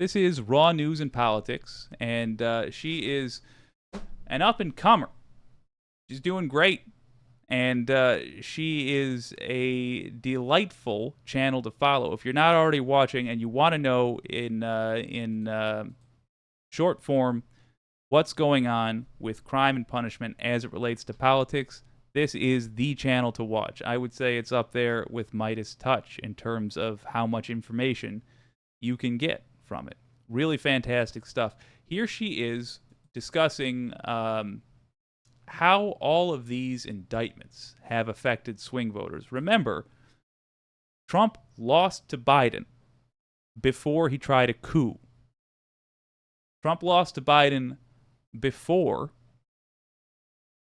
This is Raw News and Politics, and she is an up-and-comer. She's doing great, and she is a delightful channel to follow. If you're not already watching and you want to know in short form what's going on with crime and punishment as it relates to politics, this is the channel to watch. I would say it's up there with Midas Touch in terms of how much information you can get from it. Really fantastic stuff. Here she is discussing how all of these indictments have affected swing voters. Remember, Trump lost to Biden before he tried a coup. Trump lost to Biden before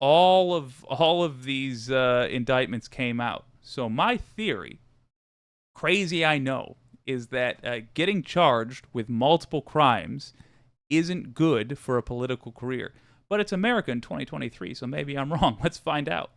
all of these indictments came out. So my theory, crazy I know, is that getting charged with multiple crimes isn't good for a political career. But it's America in 2023, so maybe I'm wrong. Let's find out.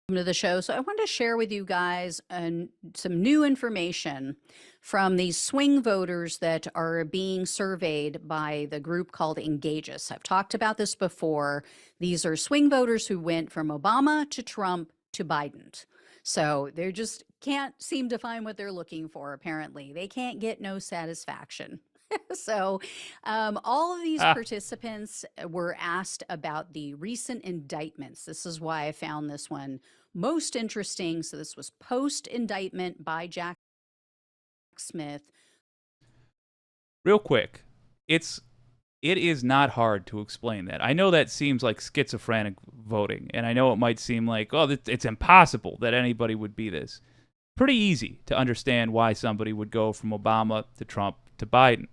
To the show. So I wanted to share with you guys some new information from these swing voters that are being surveyed by the group called Engageus. I've talked about this before. These are swing voters who went from Obama to Trump to Biden. So they just can't seem to find what they're looking for, apparently. They can't get no satisfaction. So all of these participants were asked about the recent indictments. This is why I found this one most interesting. So this was post-indictment by Jack Smith. Real quick, it is not hard to explain that. I know that seems like schizophrenic voting, and I know it might seem like, oh, it's impossible that anybody would be this. Pretty easy to understand why somebody would go from Obama to Trump to Biden,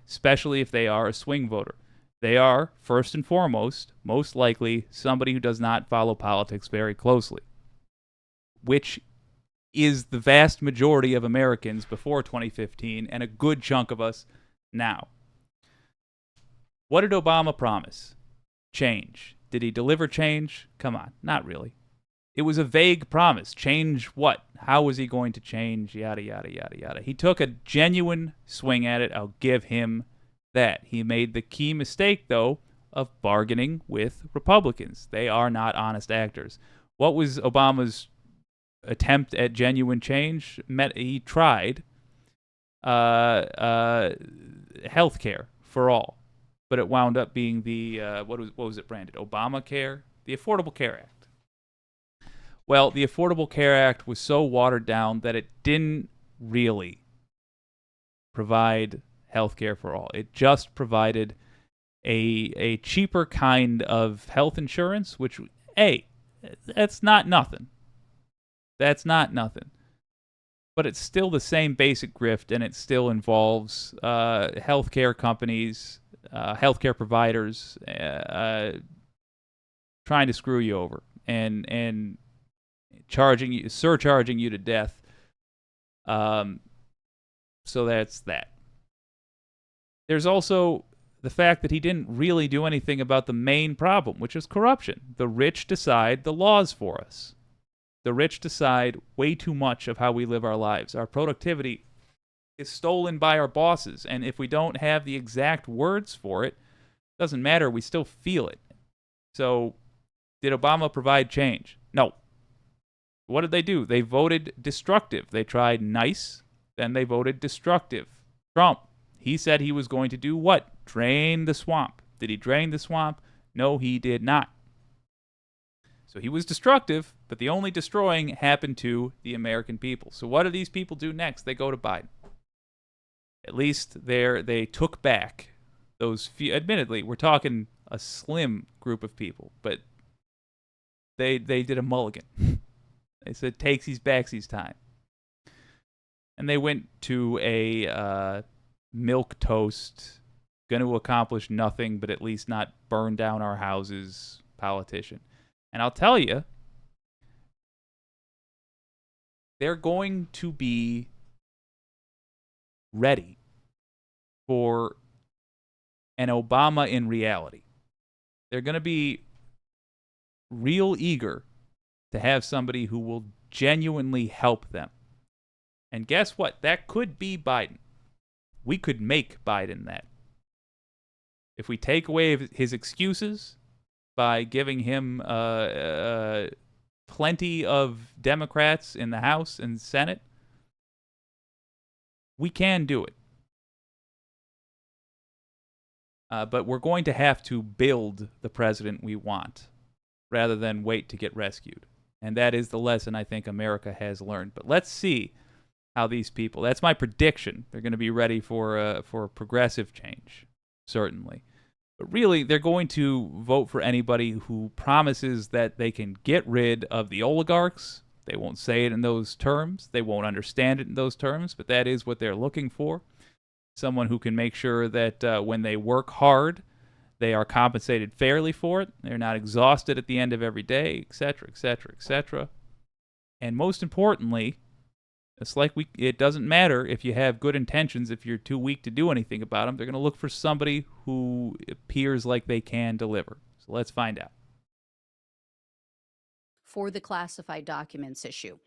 especially if they are a swing voter. They are, first and foremost, most likely somebody who does not follow politics very closely, which is the vast majority of Americans before 2015 and a good chunk of us now. What did Obama promise? Change. Did he deliver change? Come on, not really. It was a vague promise. Change what? How was he going to change? Yada, yada, yada, yada. He took a genuine swing at it. I'll give him that. He made the key mistake, though, of bargaining with Republicans. They are not honest actors. What was Obama's attempt at genuine change? He tried health care for all, but it wound up being the, what was it branded? Obamacare? The Affordable Care Act. Well, the Affordable Care Act was so watered down that it didn't really provide health care for all. It just provided a cheaper kind of health insurance, which, hey, that's not nothing. That's not nothing. But it's still the same basic grift, and it still involves healthcare companies, healthcare providers trying to screw you over and surcharging you to death. So that's that. There's also the fact that he didn't really do anything about the main problem, which is corruption. The rich decide the laws for us. The rich decide way too much of how we live our lives. Our productivity is stolen by our bosses, and if we don't have the exact words for it, doesn't matter, we still feel it. So, did Obama provide change? No. What did they do? They voted destructive. They tried nice, then they voted destructive. Trump, he said he was going to do what? Drain the swamp. Did he drain the swamp? No, he did not. So he was destructive, but the only destroying happened to the American people. So what do these people do next? They go to Biden. At least they took back those few. Admittedly, we're talking a slim group of people, but they did a mulligan. They said takesies backsies time. And they went to a milk toast, going to accomplish nothing but at least not burn down our houses politician. And I'll tell you, they're going to be ready for an Obama in reality. They're going to be real eager to have somebody who will genuinely help them. And guess what? That could be Biden. We could make Biden that. If we take away his excuses by giving him plenty of Democrats in the House and Senate, we can do it. But we're going to have to build the president we want rather than wait to get rescued. And that is the lesson I think America has learned. But let's see how these people, that's my prediction, they're going to be ready for progressive change, certainly. But really, they're going to vote for anybody who promises that they can get rid of the oligarchs. They won't say it in those terms. They won't understand it in those terms, but that is what they're looking for. Someone who can make sure that when they work hard, they are compensated fairly for it. They're not exhausted at the end of every day, etc., etc., etc. And most importantly, it's like it doesn't matter if you have good intentions, if you're too weak to do anything about them. They're going to look for somebody who appears like they can deliver. So let's find out. For the classified documents issue,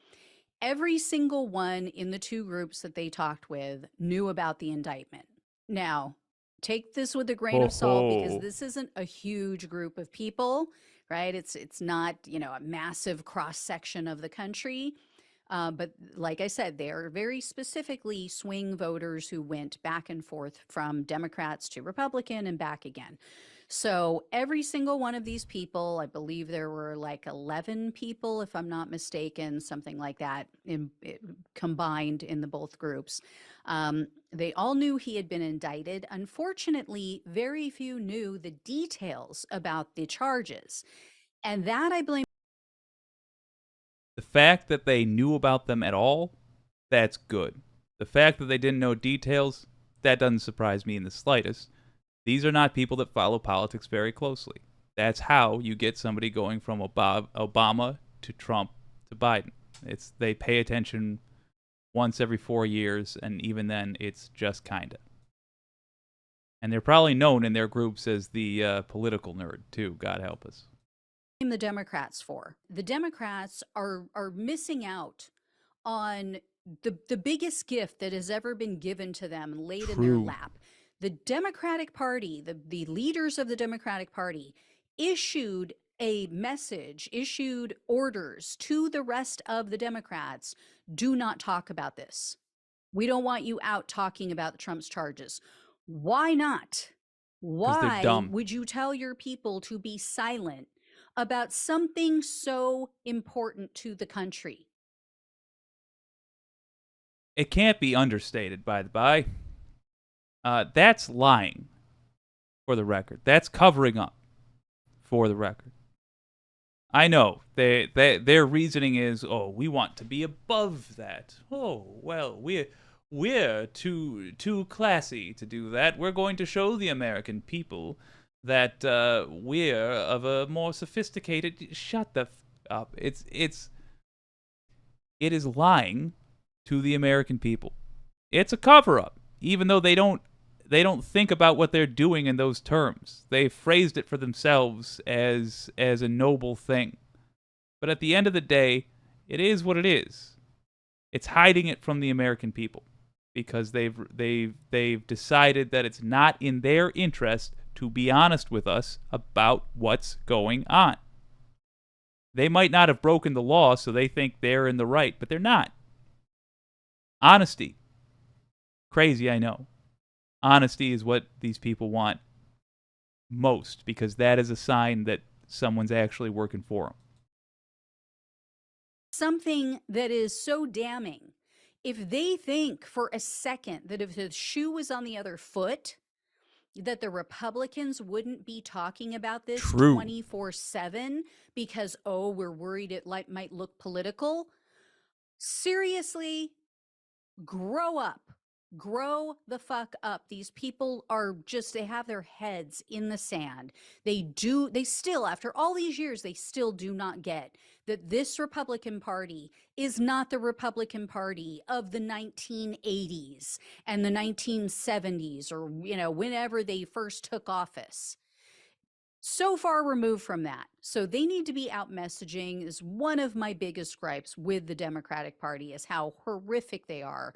every single one in the two groups that they talked with knew about the indictment. Now, take this with a grain of salt because this isn't a huge group of people, right? It's not, a massive cross section of the country. But like I said, they are very specifically swing voters who went back and forth from Democrats to Republican and back again. So every single one of these people, I believe there were like 11 people, if I'm not mistaken, something like that, combined in the both groups. They all knew he had been indicted. Unfortunately, very few knew the details about the charges. And that I blame. The fact that they knew about them at all, that's good. The fact that they didn't know details, that doesn't surprise me in the slightest. These are not people that follow politics very closely. That's how you get somebody going from Obama to Trump to Biden. They pay attention once every 4 years, and even then, it's just kinda. And they're probably known in their groups as the political nerd too. God help us. The Democrats for. The Democrats are missing out on the biggest gift that has ever been given to them and laid in their lap. The Democratic Party, the leaders of the Democratic Party issued a message, issued orders to the rest of the Democrats, do not talk about this. We don't want you out talking about Trump's charges. Why not? Why would you tell your people to be silent about something so important to the country? It can't be understated, by the by. That's lying, for the record. That's covering up, for the record. I know. Their reasoning is, oh, we want to be above that. Oh, well, we're too classy to do that. We're going to show the American people that we're of a more sophisticated. Shut the up. It is lying to the American people. It's a cover up, even though they don't think about what they're doing in those terms. They phrased it for themselves as a noble thing. But at the end of the day, it is what it is. It's hiding it from the American people because they've decided that it's not in their interest to be honest with us about what's going on. They might not have broken the law, so they think they're in the right, but they're not. Honesty. Crazy, I know. Honesty is what these people want most because that is a sign that someone's actually working for them. Something that is so damning. If they think for a second that if the shoe was on the other foot, that the Republicans wouldn't be talking about this 24/7 because, oh, we're worried it might look political. Seriously, grow up. Grow the fuck up. These people are they have their heads in the sand. They still, after all these years, they still do not get that this Republican Party is not the Republican Party of the 1980s and the 1970s or, whenever they first took office. so far removed from that. So they need to be out messaging is one of my biggest gripes with the Democratic Party is how horrific they are.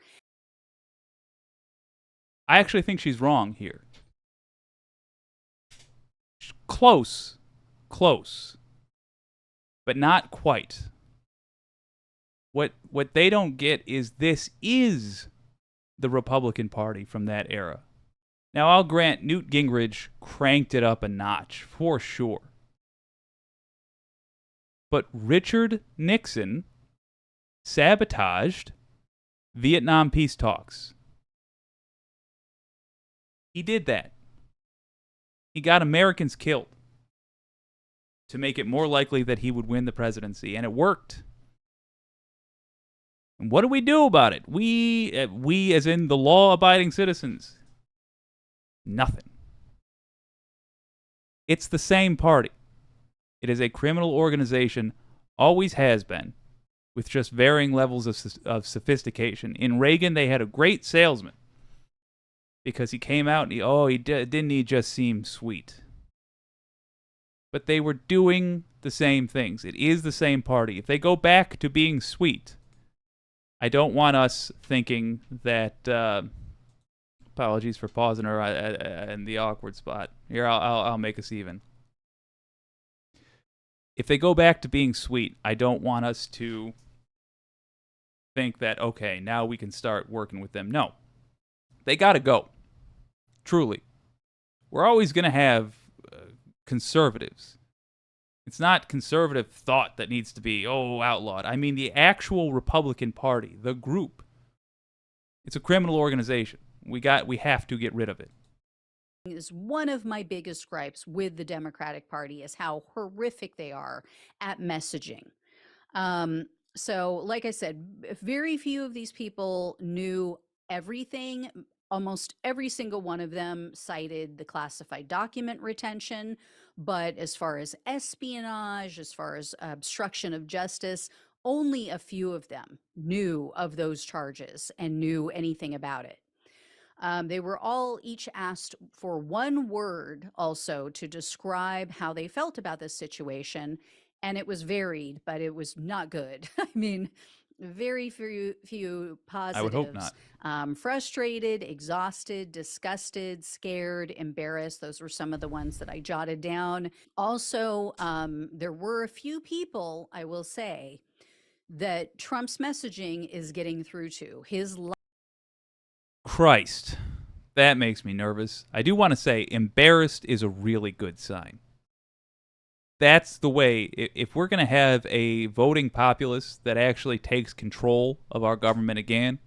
I actually think she's wrong here. Close, close, but not quite. What they don't get is this is the Republican Party from that era. Now, I'll grant Newt Gingrich cranked it up a notch, for sure. But Richard Nixon sabotaged Vietnam peace talks. He did that. He got Americans killed to make it more likely that he would win the presidency, and it worked. And what do we do about it? We as in the law-abiding citizens, nothing. It's the same party. It is a criminal organization, always has been, with just varying levels of sophistication. In Reagan, they had a great salesman because he came out and didn't he just seem sweet? But they were doing the same things. It is the same party. If they go back to being sweet, I don't want us thinking that. Apologies for pausing her in the awkward spot. Here, I'll make us even. If they go back to being sweet, I don't want us to think that, okay, now we can start working with them. No. They got to go. Truly. We're always going to have conservatives. It's not conservative thought that needs to be, outlawed. I mean the actual Republican Party, the group. It's a criminal organization. We have to get rid of it. Is one of my biggest gripes with the Democratic Party is how horrific they are at messaging. So, like I said, very few of these people knew everything. Almost every single one of them cited the classified document retention. But as far as espionage, as far as obstruction of justice, only a few of them knew of those charges and knew anything about it. They were all each asked for one word also to describe how they felt about this situation. And it was varied, but it was not good. I mean, very few I would hope positives. not. Frustrated, exhausted, disgusted, scared, embarrassed. Those were some of the ones that I jotted down. Also, there were a few people, I will say, that Trump's messaging is getting through to. His Christ. That makes me nervous. I do want to say embarrassed is a really good sign. That's the way, if we're going to have a voting populace that actually takes control of our government again,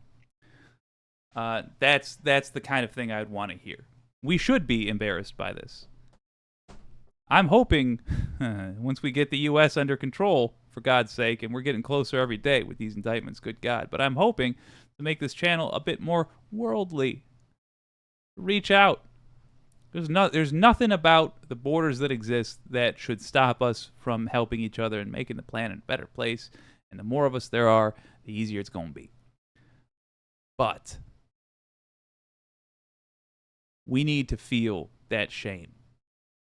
that's the kind of thing I'd want to hear. We should be embarrassed by this. I'm hoping once we get the U.S. under control, for God's sake, and we're getting closer every day with these indictments, good God, but I'm hoping to make this channel a bit more worldly. Reach out. There's nothing about the borders that exist that should stop us from helping each other and making the planet a better place. And the more of us there are, the easier it's going to be. But we need to feel that shame,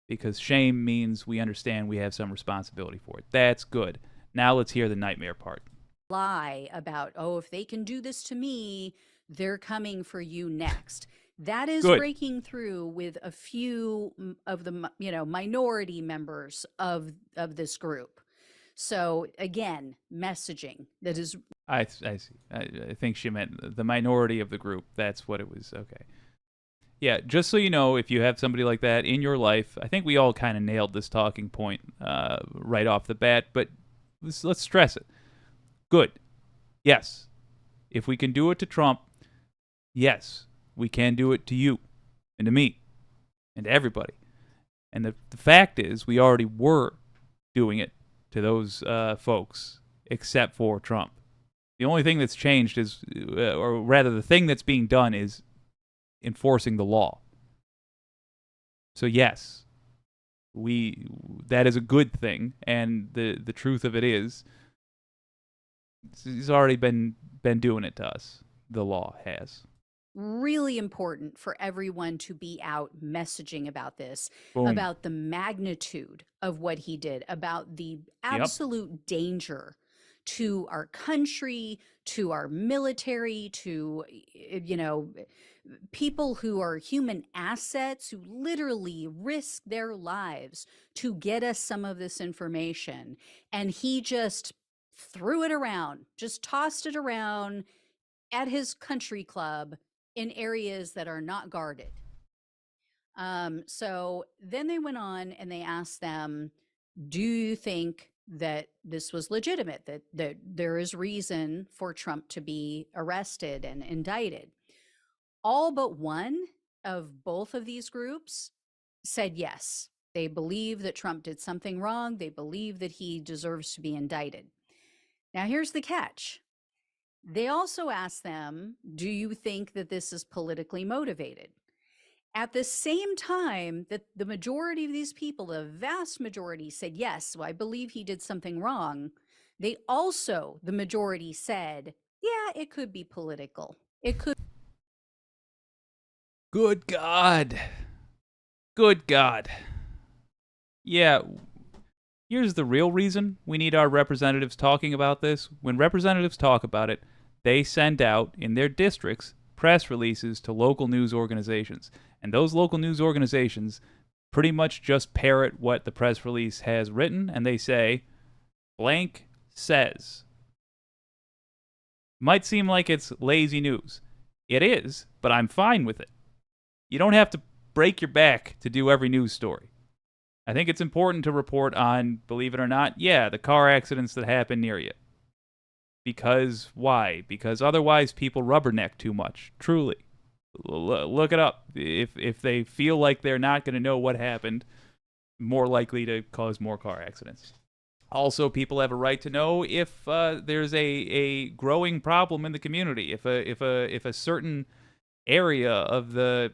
because shame means we understand we have some responsibility for it. That's good. Now let's hear the nightmare part. Lie about, if they can do this to me, they're coming for you next. That is Good. breaking through with a few of the minority members of this group. So again, messaging that is. I see. I think she meant the minority of the group. That's what it was. Okay. Yeah, just so you know, if you have somebody like that in your life, I think we all kind of nailed this talking point right off the bat, but let's stress it. Good. Yes. If we can do it to Trump, yes, we can do it to you and to me and to everybody. And the fact is, we already were doing it to those folks, except for Trump. The only thing that's changed is, or rather, the thing that's being done is enforcing the law. So yes, that is a good thing, and the truth of it is, he's already been doing it to us. The law has. Really important for everyone to be out messaging about this, Boom. about the magnitude of what he did, about the Yep. absolute danger to our country, to our military, to, people who are human assets who literally risk their lives to get us some of this information. And he just threw it around, just tossed it around at his country club in areas that are not guarded. So then they went on and they asked them, do you think that this was legitimate, that there is reason for Trump to be arrested and indicted? All but one of both of these groups said yes. They believe that Trump did something wrong. They believe that he deserves to be indicted. Now, here's the catch. They also asked them, do you think that this is politically motivated? At the same time that the majority of these people, the vast majority, said, yes, well, I believe he did something wrong, they also, the majority said, yeah, it could be political. It could. Good God. Good God. Yeah, here's the real reason we need our representatives talking about this. When representatives talk about it, they send out in their districts press releases to local news organizations. And those local news organizations pretty much just parrot what the press release has written, and they say, blank says. Might seem like it's lazy news. It is, but I'm fine with it. You don't have to break your back to do every news story. I think it's important to report on, believe it or not, the car accidents that happen near you. Because why? Because otherwise people rubberneck too much. Truly. Look it up. If they feel like they're not going to know what happened, more likely to cause more car accidents. Also, people have a right to know if there's a growing problem in the community. If a certain area of the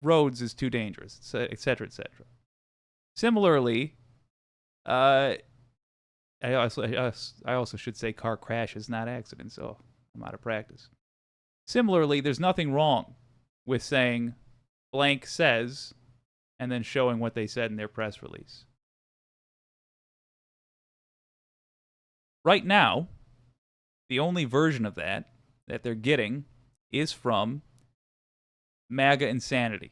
roads is too dangerous, etc., etc. Similarly, I also should say car crashes, not accidents. So I'm out of practice. Similarly, there's nothing wrong with saying blank says and then showing what they said in their press release. Right now, the only version of that they're getting is from MAGA Insanity.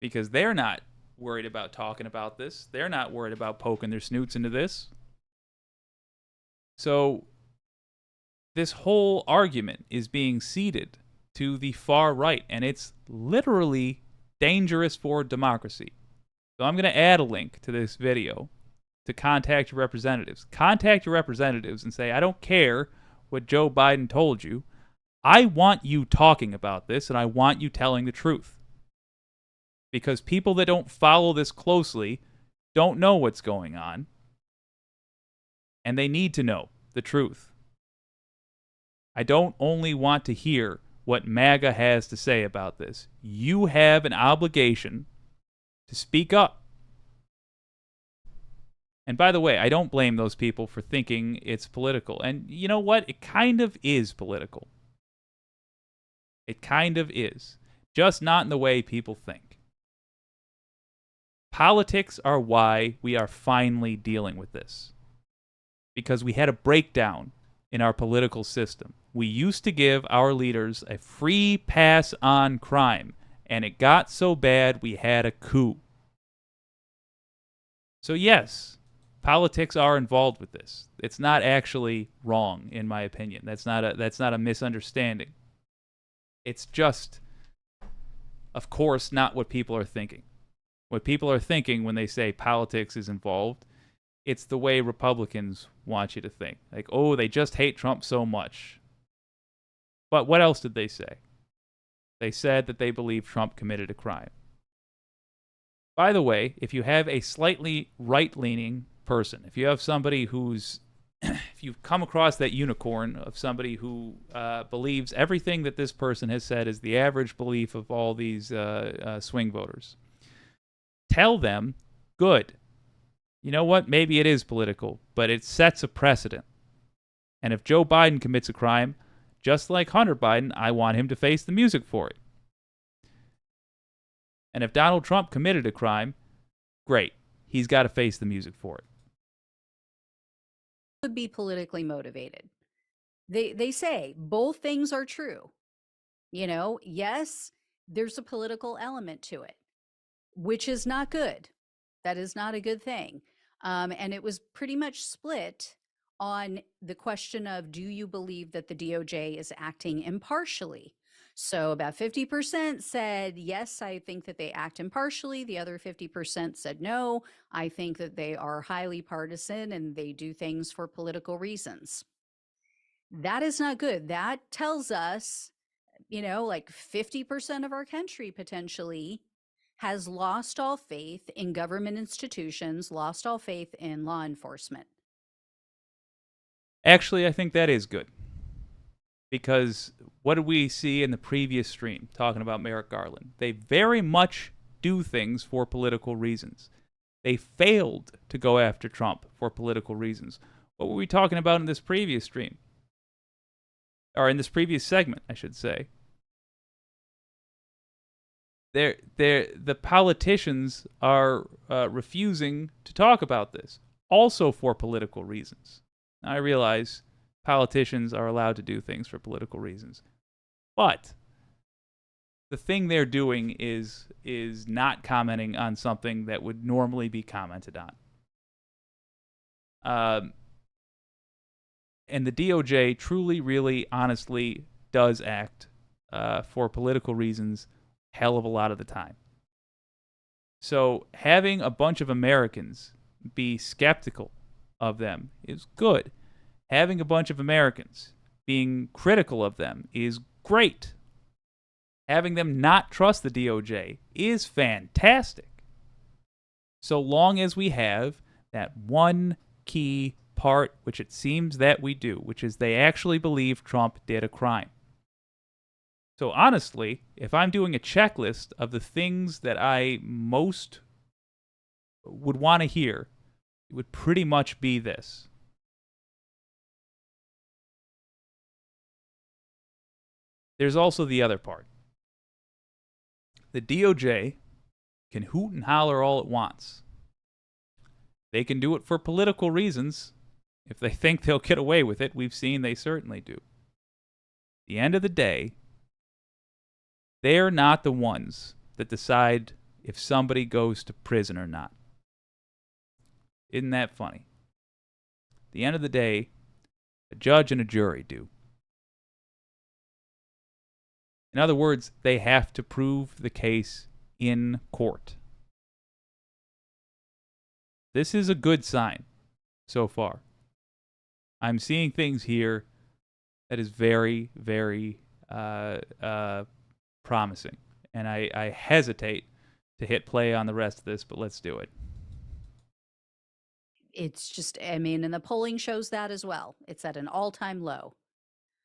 Because they're not worried about talking about this. They're not worried about poking their snoots into this. So this whole argument is being ceded to the far right, and it's literally dangerous for democracy. So I'm going to add a link to this video to contact your representatives. Contact your representatives and say, I don't care what Joe Biden told you. I want you talking about this, and I want you telling the truth. Because people that don't follow this closely don't know what's going on, and they need to know the truth. I don't only want to hear what MAGA has to say about this. You have an obligation to speak up. And by the way, I don't blame those people for thinking it's political. And you know what? It kind of is political. It kind of is. Just not in the way people think. Politics are why we are finally dealing with this. Because we had a breakdown in our political system. We used to give our leaders a free pass on crime, and it got so bad we had a coup. So yes, politics are involved with this. It's not actually wrong, in my opinion. That's not a misunderstanding. It's just, of course, not what people are thinking. What people are thinking when they say politics is involved, it's the way Republicans want you to think. Like, oh, they just hate Trump so much. But what else did they say? They said that they believe Trump committed a crime. By the way, if you have a slightly right-leaning person, if you have somebody who's, if you've come across that unicorn of somebody who believes everything that this person has said is the average belief of all these swing voters, tell them, good. You know what? Maybe it is political, but it sets a precedent. And if Joe Biden commits a crime, just like Hunter Biden, I want him to face the music for it. And if Donald Trump committed a crime, great. He's got to face the music for it. Would be politically motivated. They say both things are true. You know, yes, there's a political element to it, which is not good. That is not a good thing. And it was pretty much split on the question of, do you believe that the DOJ is acting impartially? So about 50% said, yes, I think that they act impartially. The other 50% said, no, I think that they are highly partisan and they do things for political reasons. That is not good. That tells us, like 50% of our country potentially has lost all faith in government institutions, lost all faith in law enforcement. Actually, I think that is good. Because what did we see in the previous stream talking about Merrick Garland? They very much do things for political reasons. They failed to go after Trump for political reasons. What were we talking about in this previous stream? Or in this previous segment, I should say. The politicians are refusing to talk about this, also for political reasons. Now, I realize politicians are allowed to do things for political reasons, but the thing they're doing is not commenting on something that would normally be commented on. And the DOJ truly, really, honestly does act for political reasons hell of a lot of the time. So having a bunch of Americans be skeptical of them is good. Having a bunch of Americans being critical of them is great. Having them not trust the DOJ is fantastic. So long as we have that one key part, which it seems that we do, which is they actually believe Trump did a crime. So honestly, if I'm doing a checklist of the things that I most would want to hear, it would pretty much be this. There's also the other part. The DOJ can hoot and holler all it wants. They can do it for political reasons. If they think they'll get away with it, we've seen they certainly do. At the end of the day, they're not the ones that decide if somebody goes to prison or not. Isn't that funny? At the end of the day, a judge and a jury do. In other words, they have to prove the case in court. This is a good sign so far. I'm seeing things here that is very, very promising. And I hesitate to hit play on the rest of this, but let's do it. It's just, and the polling shows that as well. It's at an all-time low.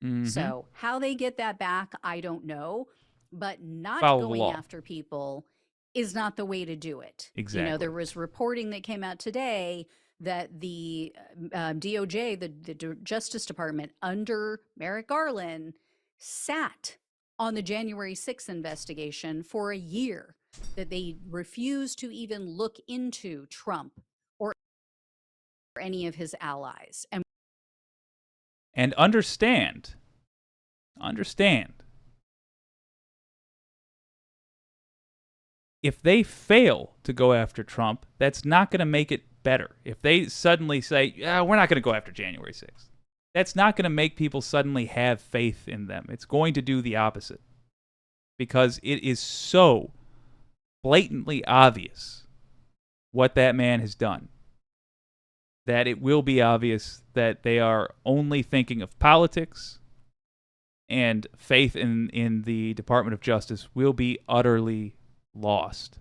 Mm-hmm. So how they get that back, I don't know. But not Follow the going law. after people is not the way to do it. Exactly. There was reporting that came out today that the DOJ, the Justice Department under Merrick Garland, sat on the January 6th investigation for a year, that they refused to even look into Trump or any of his allies. And understand, if they fail to go after Trump, that's not going to make it better. If they suddenly say, yeah, we're not going to go after January 6th, that's not going to make people suddenly have faith in them. It's going to do the opposite. Because it is so blatantly obvious what that man has done, that it will be obvious that they are only thinking of politics, and faith in the Department of Justice will be utterly lost.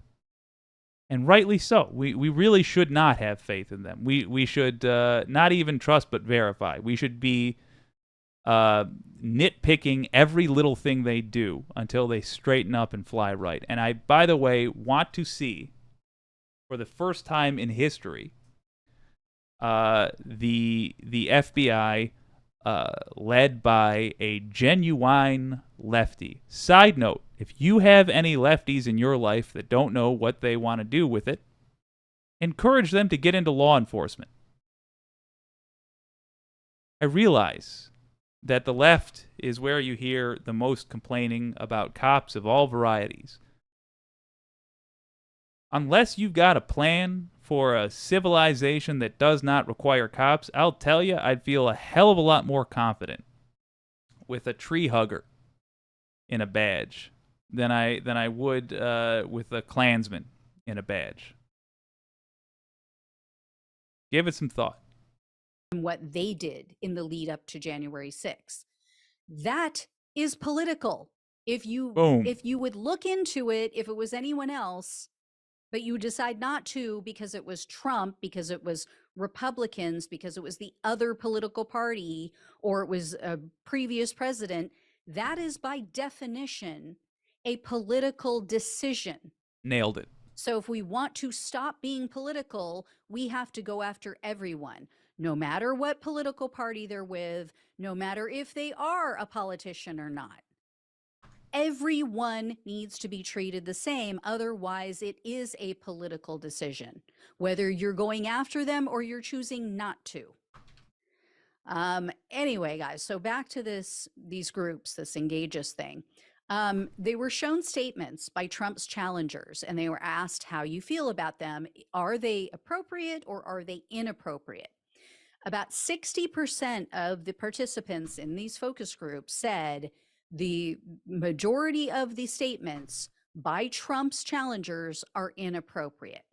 And rightly so. We really should not have faith in them. We should not even trust but verify. We should be nitpicking every little thing they do until they straighten up and fly right. And I, by the way, want to see, for the first time in history, the FBI led by a genuine lefty. Side note, if you have any lefties in your life that don't know what they want to do with it, encourage them to get into law enforcement. I realize that the left is where you hear the most complaining about cops of all varieties. Unless you've got a plan for a civilization that does not require cops, I'll tell you, I'd feel a hell of a lot more confident with a tree hugger in a badge than I would with a Klansman in a badge. Give it some thought. What they did in the lead up to January 6th. That is political. If you would look into it, if it was anyone else, but you decide not to because it was Trump, because it was Republicans, because it was the other political party, or it was a previous president, that is by definition a political decision. Nailed it. So if we want to stop being political, we have to go after everyone, no matter what political party they're with, no matter if they are a politician or not. Everyone needs to be treated the same. Otherwise, it is a political decision, whether you're going after them or you're choosing not to. Anyway, guys, so back to these groups, this Engages thing. They were shown statements by Trump's challengers, and they were asked how you feel about them. Are they appropriate or are they inappropriate? About 60% of the participants in these focus groups said the majority of the statements by Trump's challengers are inappropriate.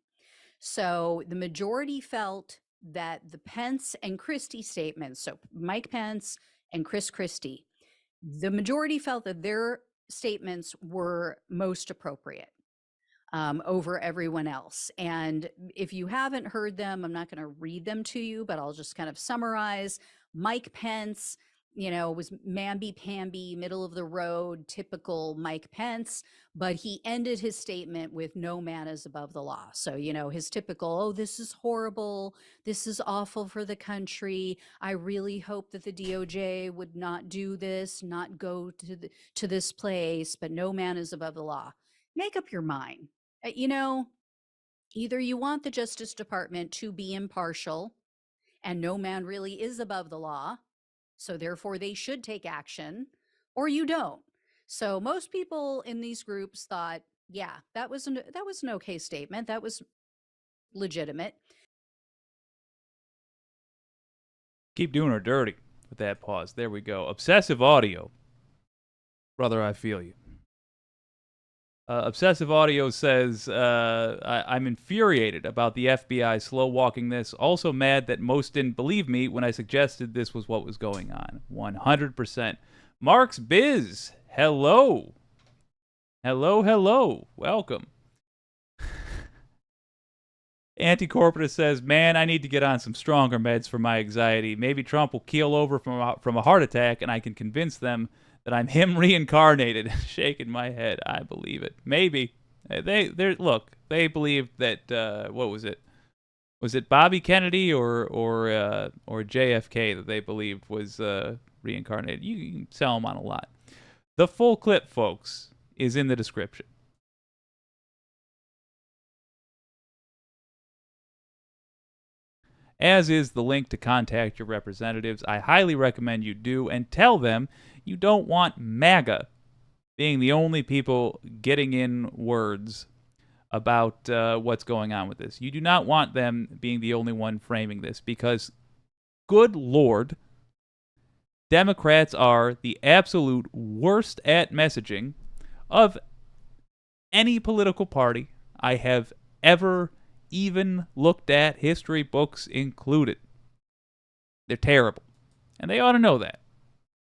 So the majority felt that the Pence and Christie statements, so Mike Pence and Chris Christie, the majority felt that their statements were most appropriate over everyone else. And if you haven't heard them, I'm not going to read them to you, but I'll just kind of summarize. Mike Pence, was mamby-pamby, middle of the road, typical Mike Pence, but he ended his statement with no man is above the law. So, his typical, oh, this is horrible. This is awful for the country. I really hope that the DOJ would not do this, not go to this place, but no man is above the law. Make up your mind. Either you want the Justice Department to be impartial and no man really is above the law, so therefore they should take action, or you don't. So most people in these groups thought, yeah, that was an okay statement. That was legitimate. Keep doing her dirty with that pause. There we go. Obsessive audio. Brother, I feel you. Obsessive Audio says, I'm infuriated about the FBI slow walking this. Also mad that most didn't believe me when I suggested this was what was going on. 100%. Mark's Biz, hello. Hello. Welcome. Anti-Corporatist says, man, I need to get on some stronger meds for my anxiety. Maybe Trump will keel over from a heart attack and I can convince them that I'm him reincarnated. Shaking my head. I believe it. Maybe. They believed that, what was it? Was it Bobby Kennedy or JFK that they believed was reincarnated? You can sell them on a lot. The full clip, folks, is in the description. As is the link to contact your representatives. I highly recommend you do, and tell them you don't want MAGA being the only people getting in words about what's going on with this. You do not want them being the only one framing this, because, good Lord, Democrats are the absolute worst at messaging of any political party I have ever even looked at, history books included. They're terrible. And they ought to know that.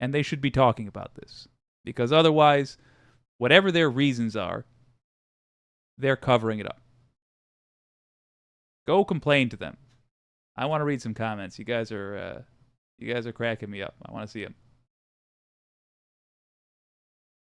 And they should be talking about this. Because otherwise, whatever their reasons are, they're covering it up. Go complain to them. I want to read some comments. You guys are cracking me up. I want to see them.